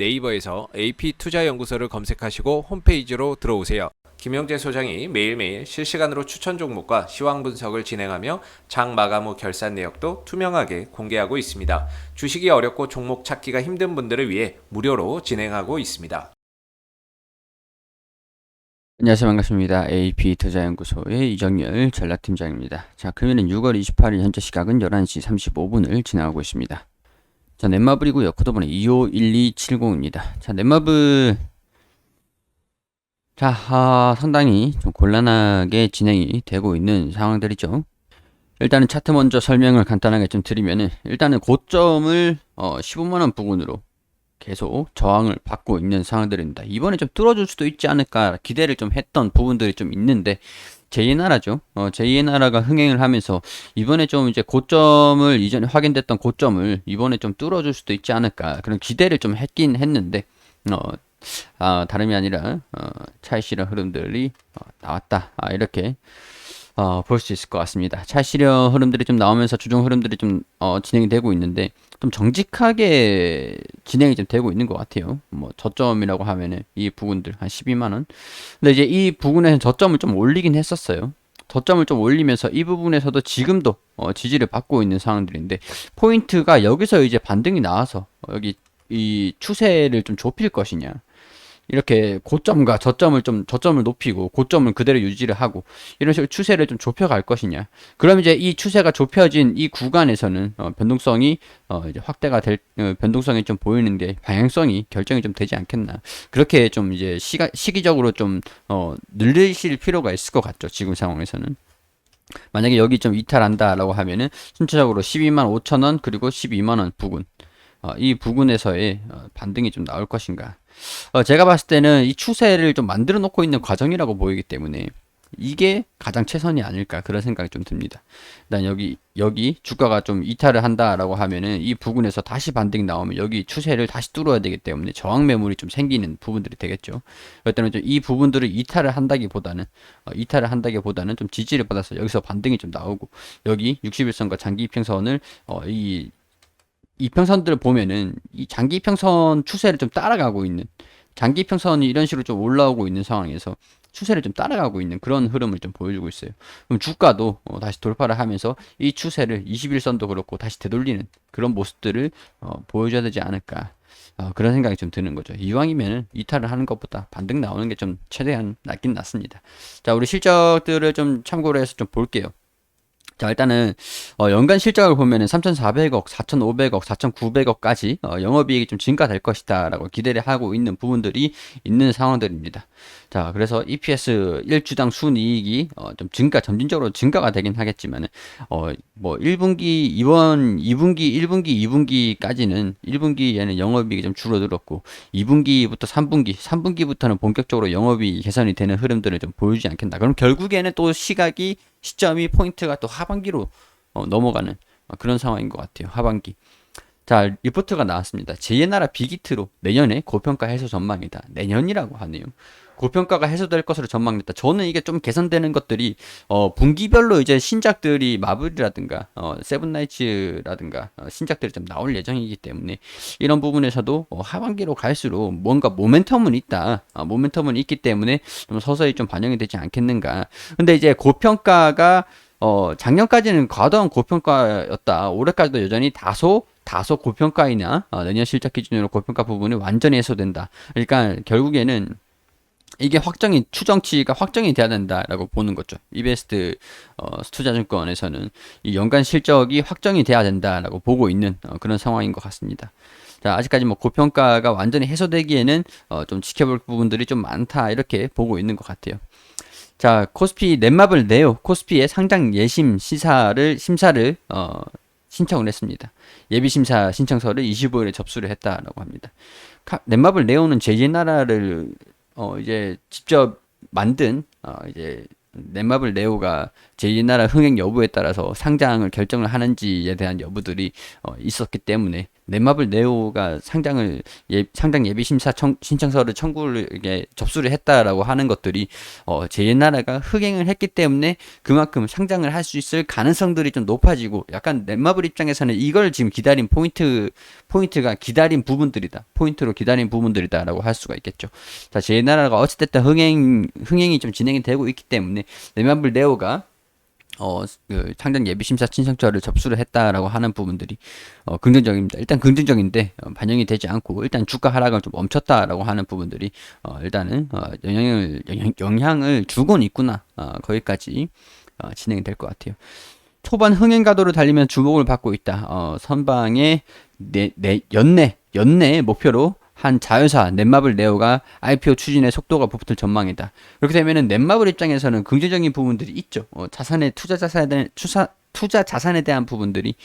네이버에서 AP투자연구소를 검색하시고 홈페이지로 들어오세요. 김영재 소장이 매일매일 실시간으로 추천 종목과 시황 분석을 진행하며 장 마감 후 결산 내역도 투명하게 공개하고 있습니다. 주식이 어렵고 종목 찾기가 힘든 분들을 위해 무료로 진행하고 있습니다. 안녕하세요. 반갑습니다. AP투자연구소의 이정열 전략팀장입니다. 자, 금일은 6월 28일 현재 시각은 11시 35분을 지나가고 있습니다. 자, 넷마블이고요. 코드번호 251270입니다. 자, 넷마블 상당히 좀 곤란하게 진행이 되고 있는 상황들이죠. 일단은 차트 먼저 설명을 간단하게 좀 드리면은 일단은 고점을 15만원 부근으로 계속 저항을 받고 있는 상황들입니다. 이번에 좀 뚫어줄 수도 있지 않을까 기대를 좀 했던 부분들이 좀 있는데 제2의 나라죠. 제2의 나라가 흥행을 하면서 이번에 좀 이제 고점을 이전에 확인됐던 고점을 이번에 좀 뚫어줄 수도 있지 않을까 그런 기대를 좀 했긴 했는데 다름이 아니라 차익 실현 흐름들이 나왔다. 이렇게 볼 수 있을 것 같습니다. 차익실현 흐름들이 좀 나오면서 주종 흐름들이 좀 진행이 되고 있는데 좀 정직하게 진행이 좀 되고 있는 것 같아요. 뭐 저점이라고 하면은 이 부분들 한 12만 원. 근데 이제 이 부분에서 저점을 좀 올리긴 했었어요. 저점을 좀 올리면서 이 부분에서도 지금도 지지를 받고 있는 상황들인데 포인트가 여기서 이제 반등이 나와서 여기 이 추세를 좀 좁힐 것이냐. 이렇게 고점과 저점을 높이고 고점을 그대로 유지를 하고 이런 식으로 추세를 좀 좁혀갈 것이냐. 그럼 이제 이 추세가 좁혀진 이 구간에서는 변동성이 이제 확대가 될 변동성이 좀 보이는데 방향성이 결정이 좀 되지 않겠나. 그렇게 좀 이제 시기적으로 좀 늘리실 필요가 있을 것 같죠. 지금 상황에서는. 만약에 여기 좀 이탈한다라고 하면은 순차적으로 12만 5천 원 그리고 12만 원 부근 이 부근에서의 반등이 좀 나올 것인가. 제가 봤을 때는 이 추세를 좀 만들어 놓고 있는 과정이라고 보이기 때문에 이게 가장 최선이 아닐까 그런 생각이 좀 듭니다. 일단 여기 주가가 좀 이탈을 한다라고 하면은 이 부분에서 다시 반등이 나오면 여기 추세를 다시 뚫어야 되기 때문에 저항 매물이 좀 생기는 부분들이 되겠죠. 그렇기 때문에 이 부분들을 이탈을 한다기보다는 좀 지지를 받아서 여기서 반등이 좀 나오고 여기 61선과 장기 이평선을 이 이평선들을 보면은 이 장기 이평선 추세를 좀 따라가고 있는 장기 이평선이 이런 식으로 좀 올라오고 있는 상황에서 추세를 좀 따라가고 있는 그런 흐름을 좀 보여주고 있어요. 그럼 주가도 다시 돌파를 하면서 이 추세를 21선도 그렇고 다시 되돌리는 그런 모습들을 보여줘야 되지 않을까. 그런 생각이 좀 드는 거죠. 이왕이면은 이탈을 하는 것보다 반등 나오는 게 좀 최대한 낫긴 낫습니다. 자, 우리 실적들을 좀 참고로 해서 좀 볼게요. 자, 일단은 연간 실적을 보면은 3,400억, 4,500억, 4,900억까지 영업이익이 좀 증가될 것이다라고 기대를 하고 있는 부분들이 있는 상황들입니다. 자, 그래서 EPS 1주당 순이익이 좀 점진적으로 증가가 되긴 하겠지만은 뭐 1분기, 2분기, 1분기, 2분기까지는 1분기에는 영업이익이 좀 줄어들었고 2분기부터 3분기부터는 본격적으로 영업이익 개선이 되는 흐름들을 좀 보여주지 않겠나. 그럼 결국에는 또 시점이 포인트가 또 하반기로 넘어가는 그런 상황인 것 같아요. 하반기. 자, 리포트가 나왔습니다. 제2나라 빅히트로 내년에 고평가 해소 전망이다. 내년이라고 하네요. 고평가가 해소될 것으로 전망됐다. 저는 이게 좀 개선되는 것들이 분기별로 이제 신작들이 마블이라든가 세븐나이츠라든가 신작들이 좀 나올 예정이기 때문에 이런 부분에서도 하반기로 갈수록 뭔가 모멘텀은 있다. 모멘텀은 있기 때문에 좀 서서히 좀 반영이 되지 않겠는가. 근데 이제 고평가가 작년까지는 과도한 고평가였다. 올해까지도 여전히 다소 고평가이나 내년 실적 기준으로 고평가 부분이 완전히 해소된다. 그러니까 결국에는 이게 추정치가 확정이 돼야 된다라고 보는 거죠. 이베스트 투자증권에서는 이 연간 실적이 확정이 돼야 된다라고 보고 있는 그런 상황인 것 같습니다. 자, 아직까지 뭐 고평가가 완전히 해소되기에는 좀 지켜볼 부분들이 좀 많다 이렇게 보고 있는 것 같아요. 자, 코스피 넷마블 네오 코스피의 상장 심사를 신청을 했습니다. 예비심사 신청서를 25일에 접수를 했다라고 합니다. 넷마블 네오는 제2나라를 이제 직접 만든 이제 넷마블 네오가 제2나라 흥행 여부에 따라서 상장을 결정을 하는지에 대한 여부들이 있었기 때문에 넷마블 네오가 상장 예비 신청서를 청구를 이게 접수를 했다라고 하는 것들이 제2나라가 흥행을 했기 때문에 그만큼 상장을 할 수 있을 가능성들이 좀 높아지고 약간 넷마블 입장에서는 이걸 지금 기다린 포인트가 기다린 부분들이다. 포인트로 기다린 부분들이다라고 할 수가 있겠죠. 자, 제2나라가 어찌됐든 흥행이 좀 진행이 되고 있기 때문에 넷마블 네오가 그 상장 예비 심사 신청서를 접수를 했다라고 하는 부분들이 긍정적입니다. 일단 긍정적인데 반영이 되지 않고 일단 주가 하락을 좀 멈췄다라고 하는 부분들이 일단은 영향을 주곤 있구나. 거기까지 진행이 될 것 같아요. 초반 흥행 가도를 달리면 주목을 받고 있다. 선방의 연내 목표로 한 자회사 넷마블 네오가 IPO 추진의 속도가 붙을 전망이다. 그렇게 되면은 넷마블 입장에서는 긍정적인 부분들이 있죠. 투자 자산에 대한 부분들이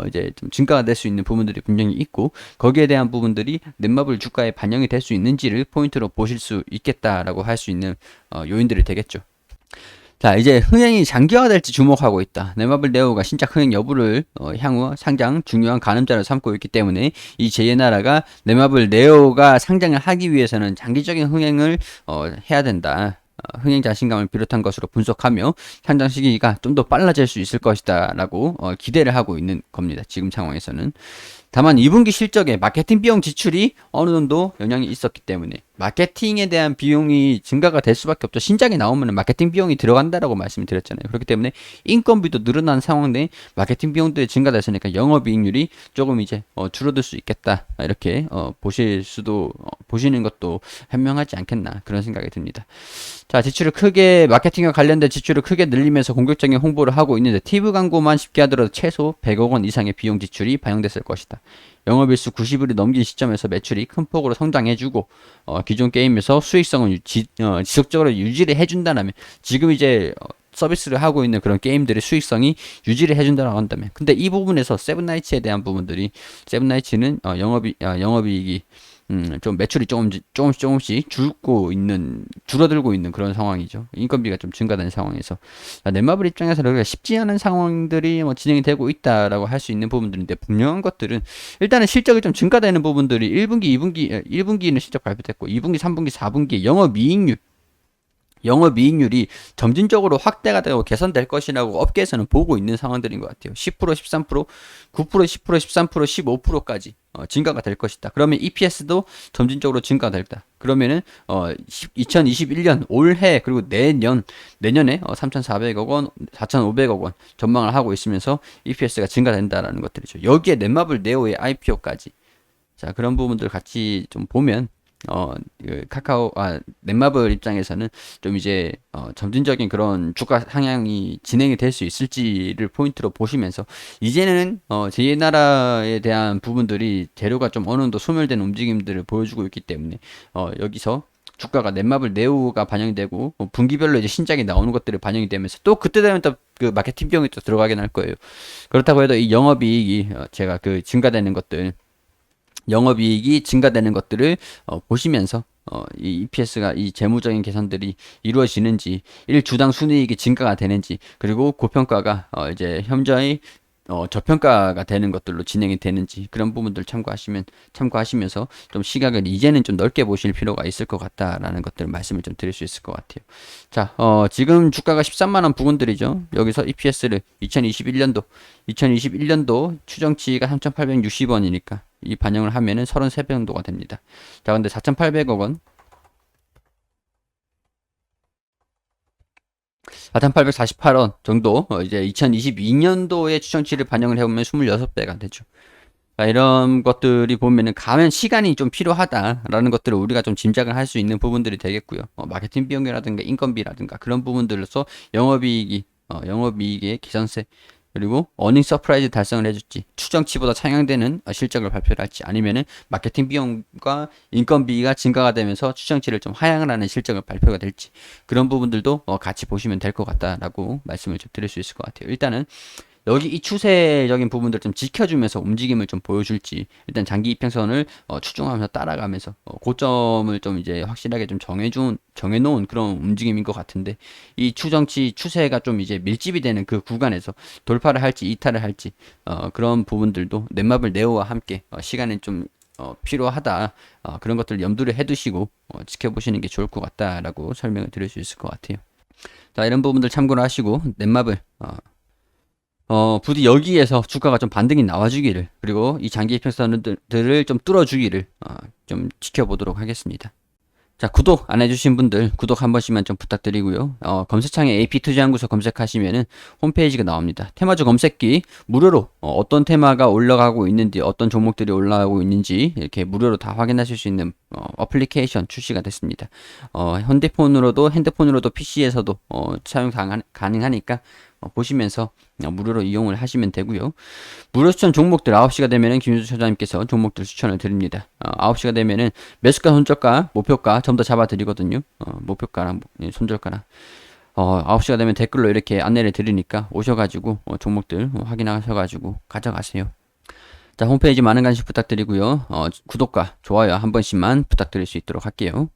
이제 좀 증가가 될 수 있는 부분들이 분명히 있고 거기에 대한 부분들이 넷마블 주가에 반영이 될 수 있는지를 포인트로 보실 수 있겠다라고 할 수 있는 요인들이 되겠죠. 자, 이제 흥행이 장기화될지 주목하고 있다. 넷마블 네오가 신작 흥행 여부를 향후 상장 중요한 가늠자로 삼고 있기 때문에 이 제2나라가 넷마블 네오가 상장을 하기 위해서는 장기적인 흥행을 해야 된다. 흥행 자신감을 비롯한 것으로 분석하며 상장 시기가 좀 더 빨라질 수 있을 것이다 라고 기대를 하고 있는 겁니다. 지금 상황에서는. 다만 2분기 실적에 마케팅 비용 지출이 어느 정도 영향이 있었기 때문에 마케팅에 대한 비용이 증가가 될 수밖에 없죠. 신작이 나오면 마케팅 비용이 들어간다라고 말씀드렸잖아요. 그렇기 때문에 인건비도 늘어난 상황인데 마케팅 비용들이 증가됐으니까 영업이익률이 조금 이제 줄어들 수 있겠다. 이렇게 보시는 것도 현명하지 않겠나 그런 생각이 듭니다. 자, 마케팅과 관련된 지출을 크게 늘리면서 공격적인 홍보를 하고 있는데 TV 광고만 쉽게 하더라도 최소 100억 원 이상의 비용 지출이 반영됐을 것이다. 영업일수 90일이 넘긴 시점에서 매출이 큰 폭으로 성장해주고 기존 게임에서 수익성을 지속적으로 유지를 해준다면 지금 이제 서비스를 하고 있는 그런 게임들의 수익성이 유지를 해준다고 한다면 근데 이 부분에서 세븐나이츠에 대한 부분들이 세븐나이츠는 영업이익이 좀 매출이 조금씩 줄어들고 있는 그런 상황이죠. 인건비가 좀 증가된 상황에서 넷마블 입장에서는 쉽지 않은 상황들이 진행이 되고 있다라고 할 수 있는 부분들인데 분명한 것들은 일단은 실적이 좀 증가되는 부분들이 1분기는 실적 발표됐고 2분기, 3분기, 4분기 영업이익률이 점진적으로 확대가 되고 개선될 것이라고 업계에서는 보고 있는 상황들인 것 같아요. 10%, 13%, 9%, 10%, 13%, 15%까지 증가가 될 것이다. 그러면 EPS도 점진적으로 증가될다. 그러면은 2021년 올해 그리고 내년에 3,400억 원, 4,500억 원 전망을 하고 있으면서 EPS가 증가된다라는 것들이죠. 여기에 넷마블 네오의 IPO까지. 자, 그런 부분들 같이 좀 보면 넷마블 입장에서는 좀 이제 점진적인 그런 주가 상향이 진행이 될 수 있을지를 포인트로 보시면서 이제는 제2나라에 대한 부분들이 재료가 좀 어느 정도 소멸된 움직임들을 보여주고 있기 때문에 여기서 주가가 넷마블 네오가 반영이 되고 분기별로 이제 신작이 나오는 것들이 반영이 되면서 또 그때 되면 또 그 마케팅 비용이 또 들어가긴 할 거예요. 그렇다고 해도 이 영업이익이 제가 그 증가되는 것들 영업이익이 증가되는 것들을 보시면서 이 EPS가 이 재무적인 개선들이 이루어지는지 1주당 순이익이 증가가 되는지 그리고 고평가가 이제 현저히 저평가가 되는 것들로 진행이 되는지 그런 부분들 참고하시면서 좀 시각을 이제는 좀 넓게 보실 필요가 있을 것 같다라는 것들을 말씀을 좀 드릴 수 있을 것 같아요. 자, 지금 주가가 13만 원 부근들이죠. 여기서 EPS를 2021년도 추정치가 3,860원이니까 이 반영을 하면은 33배 정도가 됩니다. 자, 근데 4,800억 원 4,848원 정도 이제 2022년도에 추정치를 반영을 해보면 26배가 되죠. 이런 것들이 보면은 가면 시간이 좀 필요하다라는 것들을 우리가 좀 짐작을 할 수 있는 부분들이 되겠고요. 마케팅 비용이라든가 인건비라든가 그런 부분들로서 영업이익의 개선세 그리고 어닝 서프라이즈 달성을 해줄지 추정치보다 상향되는 실적을 발표를 할지 아니면은 마케팅 비용과 인건비가 증가가 되면서 추정치를 좀 하향을 하는 실적을 발표가 될지 그런 부분들도 같이 보시면 될 것 같다라고 말씀을 좀 드릴 수 있을 것 같아요. 일단은 여기 이 추세적인 부분들 좀 지켜주면서 움직임을 좀 보여줄지 일단 장기 이평선을 추종하면서 따라가면서 고점을 좀 이제 확실하게 좀 정해놓은 그런 움직임인 것 같은데 이 추정치 추세가 좀 이제 밀집이 되는 그 구간에서 돌파를 할지 이탈을 할지 그런 부분들도 넷마블 네오와 함께 시간이 좀 필요하다. 그런 것들 염두를 해두시고 지켜보시는 게 좋을 것 같다라고 설명을 드릴 수 있을 것 같아요. 자, 이런 부분들 참고를 하시고 넷마블 부디 여기에서 주가가 좀 반등이 나와주기를 그리고 이 장기 이평선들을 좀 뚫어주기를 좀 지켜보도록 하겠습니다. 자, 구독 안 해주신 분들 구독 한 번씩만 좀 부탁드리고요. 검색창에 AP투자연구소 검색하시면은 홈페이지가 나옵니다. 테마주 검색기 무료로 어떤 테마가 올라가고 있는지 어떤 종목들이 올라가고 있는지 이렇게 무료로 다 확인하실 수 있는 어플리케이션 출시가 됐습니다. 핸드폰으로도 PC에서도 사용 가능하니까 보시면서 무료로 이용을 하시면 되고요. 무료 추천 종목들 9시가 되면은 김유주 처장님께서 종목들 추천을 드립니다. 9시가 되면은 매수가, 손절가, 목표가 전부 다 잡아드리거든요. 목표가랑 손절가랑 9시가 되면 댓글로 이렇게 안내를 드리니까 오셔가지고 종목들 확인하셔가지고 가져가세요. 자, 홈페이지 많은 관심 부탁드리고요. 구독과 좋아요 한 번씩만 부탁드릴 수 있도록 할게요.